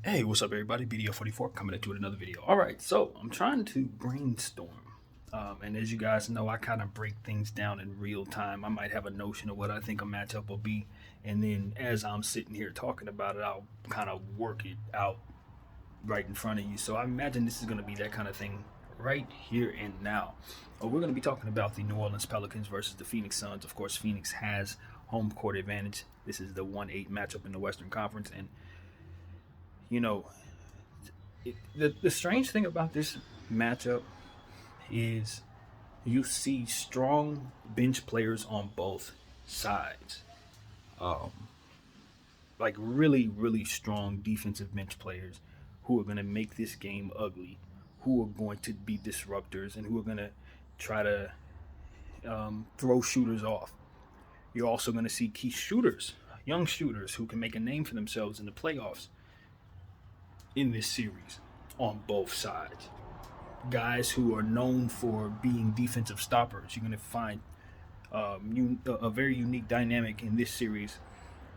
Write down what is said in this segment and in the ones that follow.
Hey, what's up, everybody? BDO44 coming at you with another video. All right, so I'm trying to brainstorm. And as you guys know, I kind of break things down in real time. I might have a notion of what I think a matchup will be. And then as I'm sitting here talking about it, I'll kind of work it out right in front of you. So I imagine this is going to be that kind of thing right here and now. We're going to be talking about the New Orleans Pelicans versus the Phoenix Suns. Of course, Phoenix has home court advantage. This is the 1-8 matchup in the Western Conference. And you know, the strange thing about this matchup is you see strong bench players on both sides. Um, like really, really strong defensive bench players who are going to make this game ugly, who are going to be disruptors, and who are going to try to throw shooters off. You're also going to see key shooters, young shooters who can make a name for themselves in the playoffs in this series on both sides. Guys who are known for being defensive stoppers. You're going to find a very unique dynamic in this series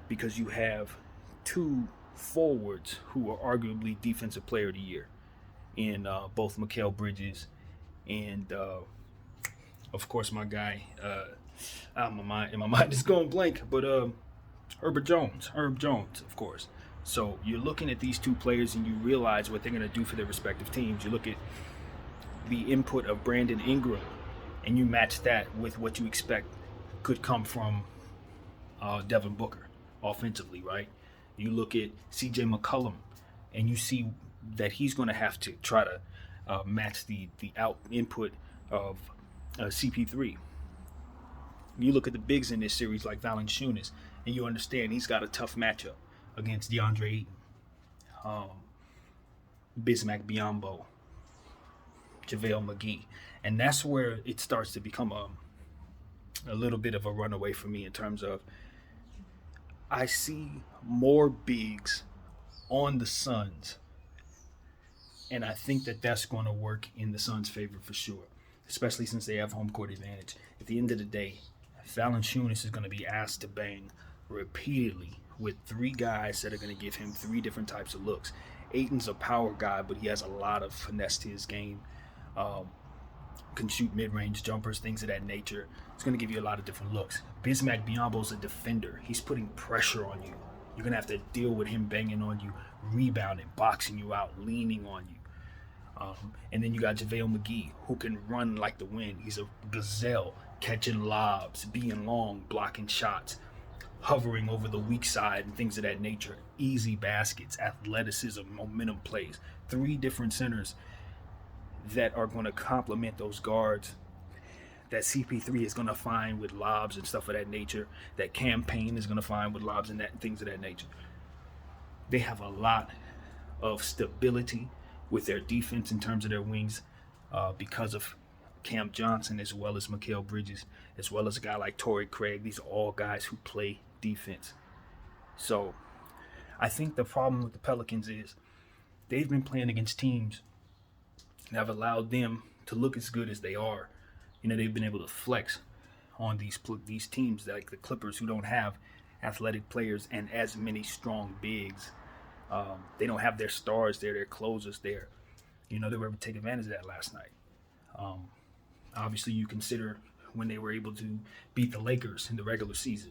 because you have two forwards who are arguably defensive player of the year in both Mikal Bridges and of course my guy my mind is going blank, but Herb Jones, of course. So you're looking at these two players and you realize what they're going to do for their respective teams. You look at the input of Brandon Ingram and you match that with what you expect could come from Devin Booker offensively, right? You look at CJ McCollum and you see that he's going to have to try to match the input of CP3. You look at the bigs in this series like Valanciunas and you understand he's got a tough matchup against DeAndre Ayton, Bismack Biyombo, JaVale McGee. And that's where it starts to become a little bit of a runaway for me in terms of I see more bigs on the Suns, and I think that that's going to work in the Suns' favor for sure, especially since they have home court advantage. At the end of the day, Valanciunas is going to be asked to bang repeatedly with three guys that are going to give him three different types of looks. Aiton's a power guy, but he has a lot of finesse to his game. Can shoot mid-range jumpers, things of that nature. It's going to give you a lot of different looks. Bismack Biyombo's a defender. He's putting pressure on you. You're going to have to deal with him banging on you, rebounding, boxing you out, leaning on you. And then you got JaVale McGee, who can run like the wind. He's a gazelle, catching lobs, being long, blocking shots, hovering over the weak side and things of that nature. Easy baskets, athleticism, momentum plays. Three different centers that are going to complement those guards that CP3 is going to find with lobs and stuff of that nature, that Campaign is going to find with lobs and things of that nature. They have a lot of stability with their defense in terms of their wings because of Cam Johnson as well as Mikal Bridges, as well as a guy like Torrey Craig. These are all guys who play defense. So I think the problem with the Pelicans is they've been playing against teams that have allowed them to look as good as they are. You know, they've been able to flex on these teams like the Clippers, who don't have athletic players and as many strong bigs. They don't have their stars there, their closers there. You know, they were able to take advantage of that last night. Obviously, you consider when they were able to beat the Lakers in the regular season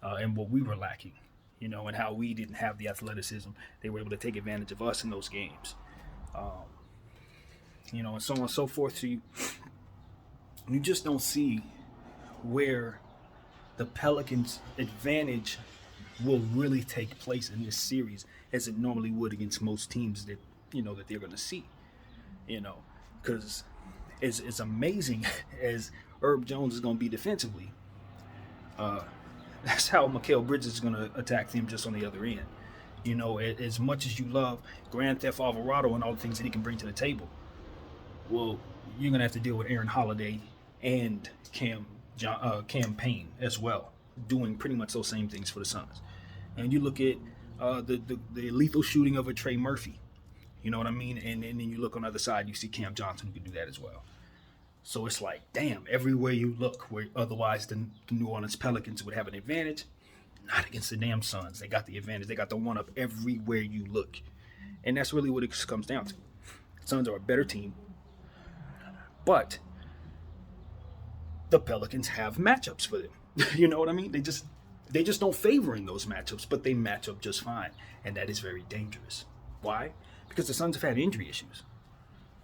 and what we were lacking, you know, and how we didn't have the athleticism. They were able to take advantage of us in those games. You know, and so on and so forth. So you just don't see where the Pelicans' advantage will really take place in this series as it normally would against most teams that, you know, that they're going to see, you know, because it's amazing as Herb Jones is going to be defensively. That's how Mikal Bridges is going to attack them just on the other end. You know, as much as you love Grand Theft Alvarado and all the things that he can bring to the table, well, you're going to have to deal with Aaron Holiday and Campaign as well, doing pretty much those same things for the Suns. And you look at the lethal shooting of a Trey Murphy. You know what I mean? And then you look on the other side, you see Cam Johnson who can do that as well. So it's like, damn, everywhere you look, where otherwise the New Orleans Pelicans would have an advantage, not against the damn Suns. They got the advantage. They got the one-up everywhere you look. And that's really what it comes down to. The Suns are a better team, but the Pelicans have matchups for them. You know what I mean? They just don't favor in those matchups, but they match up just fine, and that is very dangerous. Why? Because the Suns have had injury issues.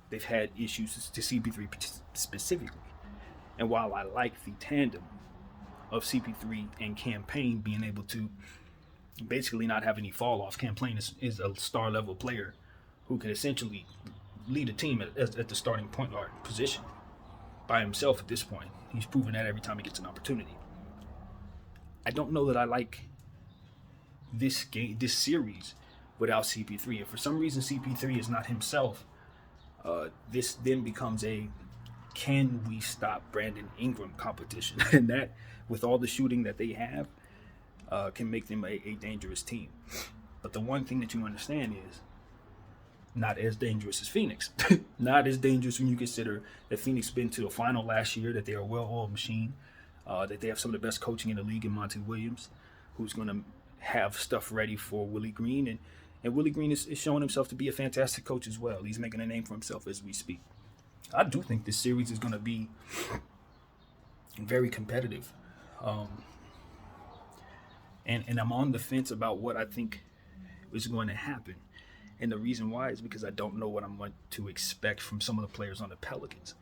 They've had issues to CP3 specifically. And while I like the tandem of CP3 and Campaign being able to basically not have any fall off, Campaign is a star level player who can essentially lead a team at the starting point guard position by himself at this point. He's proven that every time he gets an opportunity. I don't know that I like this series without CP3. And for some reason CP3 is not himself, this then becomes a can we stop Brandon Ingram competition. And that, with all the shooting that they have, can make them a dangerous team. But the one thing that you understand is not as dangerous as Phoenix. Not as dangerous when you consider that Phoenix been to the final last year, that they are a well-oiled machine, that they have some of the best coaching in the league in Monty Williams, who's going to have stuff ready for Willie Green. And Willie Green is showing himself to be a fantastic coach as well. He's making a name for himself as we speak. I do think this series is going to be very competitive. And I'm on the fence about what I think is going to happen. And the reason why is because I don't know what I'm going to expect from some of the players on the Pelicans.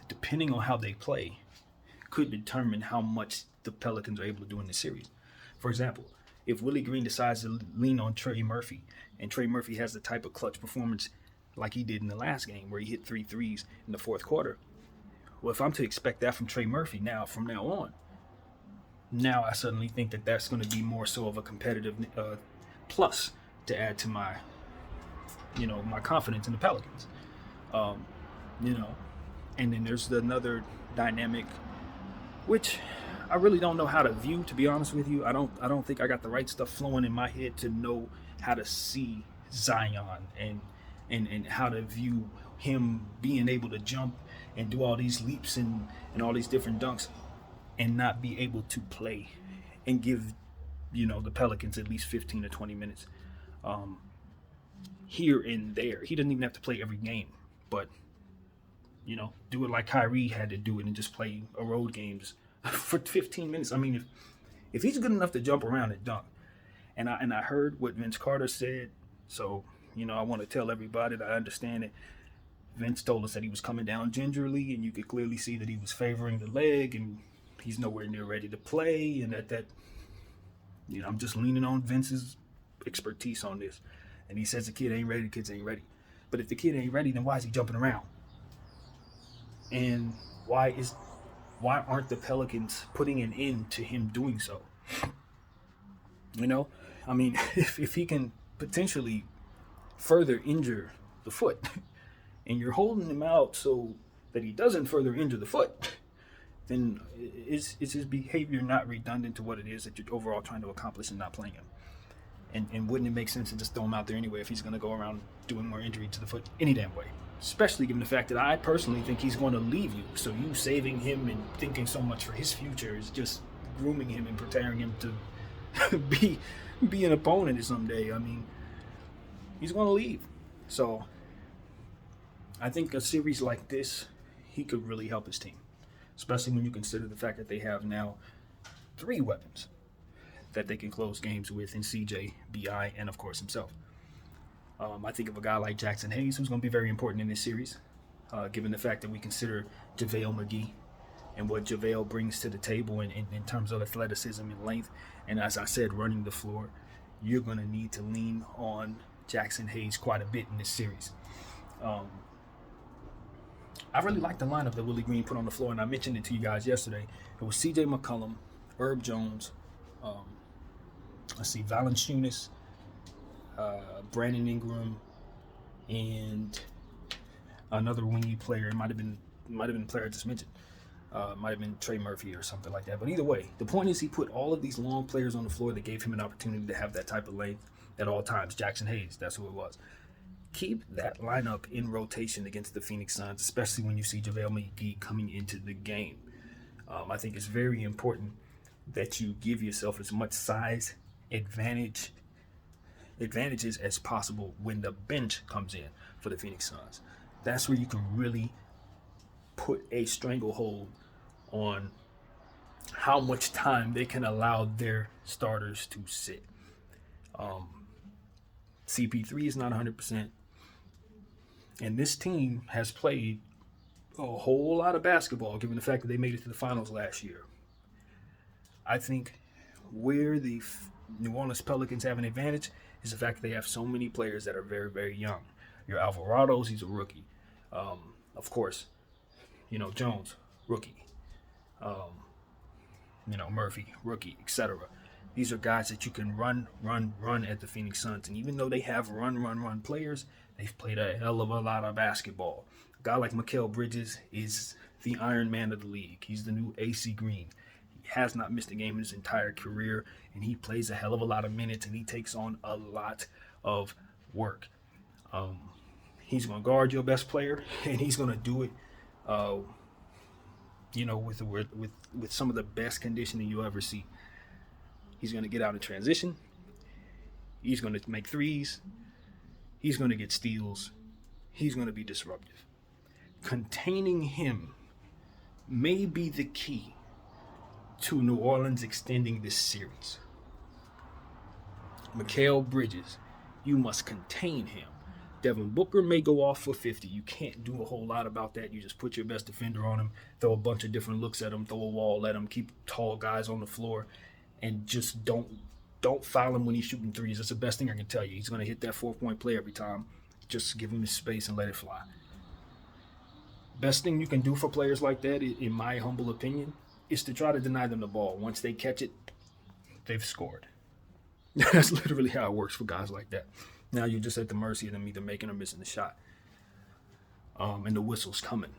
Depending on how they play, could determine how much the Pelicans are able to do in the series. For example, if Willie Green decides to lean on Trey Murphy, and Trey Murphy has the type of clutch performance like he did in the last game where he hit 3 threes in the fourth quarter, well, if I'm to expect that from Trey Murphy from now on, now I suddenly think that that's going to be more so of a competitive plus to add to my confidence in the Pelicans. And then there's another dynamic, which I really don't know how to view, to be honest with you. I don't think I got the right stuff flowing in my head to know how to see Zion and how to view him being able to jump and do all these leaps and all these different dunks and not be able to play and give, the Pelicans at least 15 to 20 minutes here and there. He doesn't even have to play every game, but, do it like Kyrie had to do it and just play a road games for 15 minutes. I mean, if he's good enough to jump around and dunk, and I heard what Vince Carter said, so, I want to tell everybody that I understand it. Vince told us that he was coming down gingerly, and you could clearly see that he was favoring the leg, and he's nowhere near ready to play, and that I'm just leaning on Vince's expertise on this. And he says the kid ain't ready, the kids ain't ready. But if the kid ain't ready, then why is he jumping around? And why aren't the Pelicans putting an end to him doing so? I mean, if he can potentially further injure the foot, and you're holding him out so that he doesn't further injure the foot, then is his behavior not redundant to what it is that you're overall trying to accomplish and not playing him? And wouldn't it make sense to just throw him out there anyway if he's going to go around doing more injury to the foot any damn way? Especially given the fact that I personally think he's going to leave you. So you saving him and thinking so much for his future is just grooming him and preparing him to be an opponent someday. I mean, he's going to leave. So I think a series like this, he could really help his team. Especially when you consider the fact that they have now 3 weapons that they can close games with in CJ, BI, and of course himself. I think of a guy like Jackson Hayes, who's going to be very important in this series, given the fact that we consider JaVale McGee and what JaVale brings to the table in terms of athleticism and length. And as I said, running the floor, you're going to need to lean on Jackson Hayes quite a bit in this series. I really like the lineup that Willie Green put on the floor, and I mentioned it to you guys yesterday. It was C.J. McCollum, Herb Jones, Valanciunas, Brandon Ingram, and another wingy player. It might have been the player I just mentioned. Might have been Trey Murphy or something like that. But either way, the point is he put all of these long players on the floor that gave him an opportunity to have that type of length at all times. Jackson Hayes, that's who it was. Keep that lineup in rotation against the Phoenix Suns, especially when you see JaVale McGee coming into the game. I think it's very important that you give yourself as much size advantage advantages as possible when the bench comes in for the Phoenix Suns. That's where you can really put a stranglehold on how much time they can allow their starters to sit. CP3 is not 100%. And this team has played a whole lot of basketball, given the fact that they made it to the finals last year. I think where the New Orleans Pelicans have an advantage is the fact that they have so many players that are very, very young. Your Alvarado's, he's a rookie. Of course, Jones, rookie. Murphy, rookie, etc. These are guys that you can run at the Phoenix Suns. And even though they have run players, they've played a hell of a lot of basketball. A guy like Mikal Bridges is the Iron Man of the league. He's the new AC Green. He has not missed a game in his entire career, and he plays a hell of a lot of minutes, and he takes on a lot of work. He's going to guard your best player, and he's going to do it, with some of the best conditioning you'll ever see. He's going to get out in transition. He's going to make threes. He's going to get steals. He's going to be disruptive. Containing him may be the key to New Orleans extending this series. Mikal Bridges, you must contain him. Devin Booker may go off for 50. You can't do a whole lot about that. You just put your best defender on him, throw a bunch of different looks at him, throw a wall at him, keep tall guys on the floor, and just don't foul him when he's shooting threes. That's the best thing I can tell you. He's going to hit that 4-point play every time. Just give him his space and let it fly. Best thing you can do for players like that, in my humble opinion, is to try to deny them the ball. Once they catch it, they've scored. That's literally how it works for guys like that. Now you're just at the mercy of them either making or missing the shot. And the whistle's coming.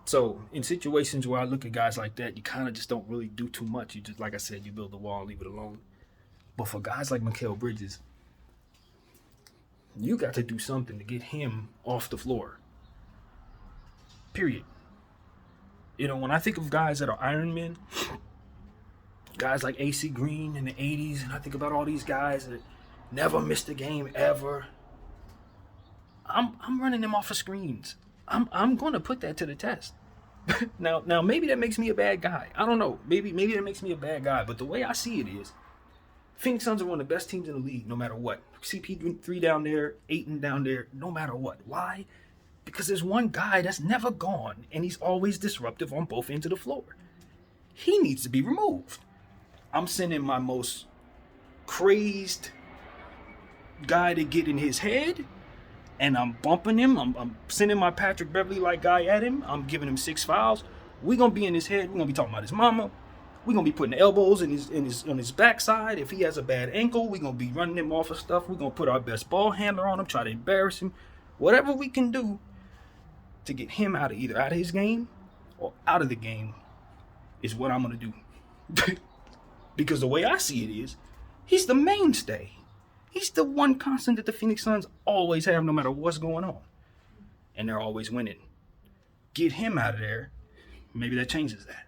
So in situations where I look at guys like that, you kind of just don't really do too much. You just, like I said, you build the wall and leave it alone. But for guys like Mikal Bridges, you got to do something to get him off the floor. Period. When I think of guys that are Iron Men, guys like AC Green in the 80s, and I think about all these guys that never missed a game ever, I'm running them off of screens. I'm going to put that to the test. Now maybe that makes me a bad guy. I don't know. Maybe that makes me a bad guy. But the way I see it is, Phoenix Suns are one of the best teams in the league, no matter what. CP3 down there, Ayton down there, no matter what. Why? Because there's one guy that's never gone, and he's always disruptive on both ends of the floor. He needs to be removed. I'm sending my most crazed guy to get in his head, and I'm bumping him. I'm sending my Patrick Beverly-like guy at him. I'm giving him 6 fouls. We're going to be in his head. We're going to be talking about his mama. We're going to be putting elbows on his backside. If he has a bad ankle, we're going to be running him off of stuff. We're going to put our best ball handler on him, try to embarrass him. Whatever we can do to get him either out of his game or out of the game is what I'm going to do. Because the way I see it is, he's the mainstay. He's the one constant that the Phoenix Suns always have no matter what's going on. And they're always winning. Get him out of there. Maybe that changes that.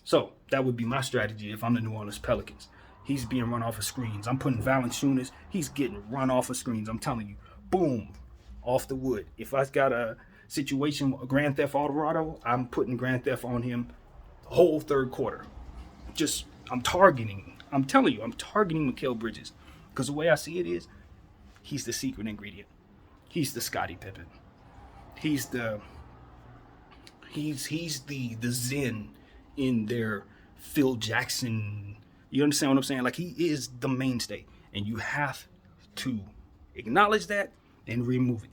So that would be my strategy if I'm the New Orleans Pelicans. He's being run off of screens. I'm putting Valanciunas. He's getting run off of screens. I'm telling you. Boom. Off the wood. If I've got a situation, Grand Theft Auto, I'm putting Grand Theft on him the whole third quarter. I'm targeting Mikal Bridges. Because the way I see it is, he's the secret ingredient. He's the Scottie Pippen. He's the Zen in their Phil Jackson. You understand what I'm saying? Like, he is the mainstay. And you have to acknowledge that and remove it.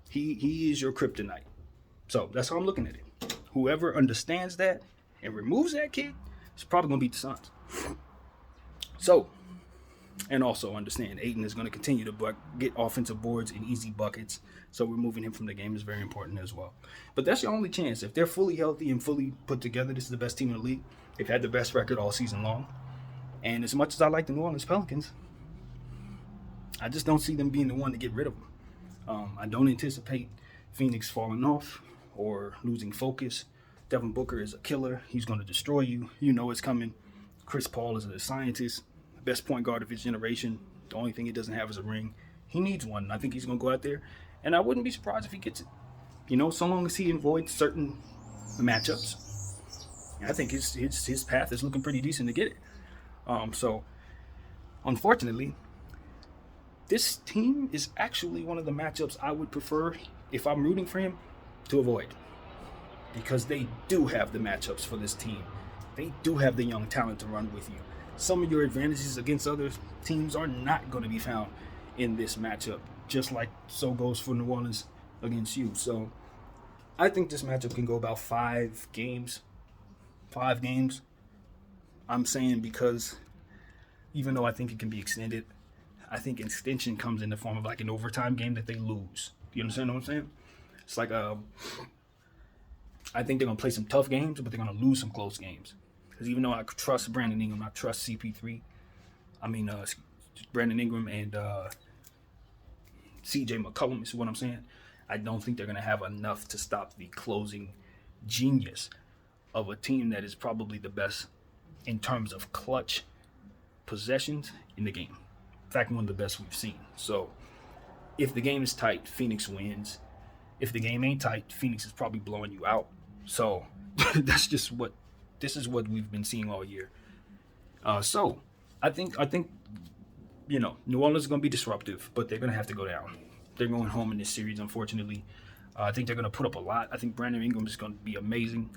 He is your kryptonite. So that's how I'm looking at it. Whoever understands that and removes that kid is probably going to beat the Suns. So, and also understand Ayton is going to continue to get offensive boards and easy buckets. So removing him from the game is very important as well. But that's your only chance. If they're fully healthy and fully put together, this is the best team in the league. They've had the best record all season long. And as much as I like the New Orleans Pelicans, I just don't see them being the one to get rid of them. I don't anticipate Phoenix falling off or losing focus. Devin Booker is a killer. He's going to destroy you. You know it's coming. Chris Paul is a scientist. best point guard of his generation. The only thing he doesn't have is a ring. He needs one. And I think he's going to go out there, and I wouldn't be surprised if he gets it. So long as he avoids certain matchups, I think his path is looking pretty decent to get it. So, unfortunately, this team is actually one of the matchups I would prefer, if I'm rooting for him, to avoid. Because they do have the matchups for this team. They do have the young talent to run with you. Some of your advantages against other teams are not going to be found in this matchup, just like so goes for New Orleans against you. So I think this matchup can go about 5 games. 5 games. I'm saying because even though I think it can be extended, I think extension comes in the form of like an overtime game that they lose. You understand what I'm saying? It's like I think they're going to play some tough games, but they're going to lose some close games. Because even though I trust Brandon Ingram, I trust CP3. Brandon Ingram and CJ McCollum is what I'm saying. I don't think they're going to have enough to stop the closing genius of a team that is probably the best in terms of clutch possessions in the game. In fact, one of the best we've seen. So if the game is tight, Phoenix wins. If the game ain't tight, Phoenix is probably blowing you out. So this is what we've been seeing all year. So I think New Orleans is going to be disruptive, but they're going to have to go down. They're going home in this series, unfortunately. I think they're going to put up a lot. I think Brandon Ingram is going to be amazing.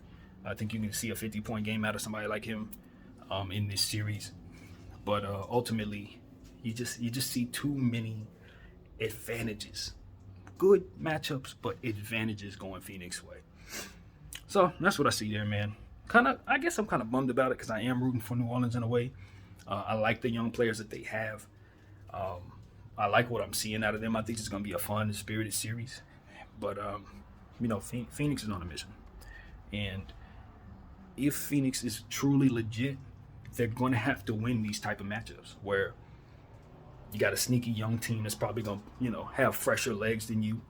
I think you can see a 50-point game out of somebody like him in this series. But ultimately, you just see too many advantages. Good matchups, but advantages going Phoenix way. So that's what I see there, man. I guess I'm kind of bummed about it because I am rooting for New Orleans in a way. I like the young players that they have. I like what I'm seeing out of them. I think it's going to be a fun and spirited series. But, Phoenix is on a mission. And if Phoenix is truly legit, they're going to have to win these type of matchups where you got a sneaky young team that's probably going to, have fresher legs than you.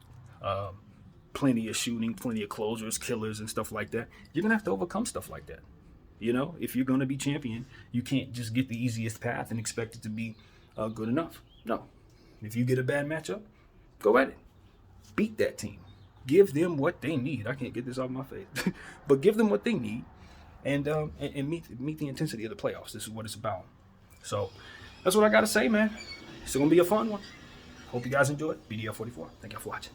Plenty of shooting, plenty of closers, killers, and stuff like that. You're going to have to overcome stuff like that. If you're going to be champion, you can't just get the easiest path and expect it to be good enough. No. If you get a bad matchup, go at it. Beat that team. Give them what they need. I can't get this off my face. But give them what they need and meet the intensity of the playoffs. This is what it's about. So that's what I got to say, man. It's going to be a fun one. Hope you guys enjoy it. BDL44. Thank y'all for watching.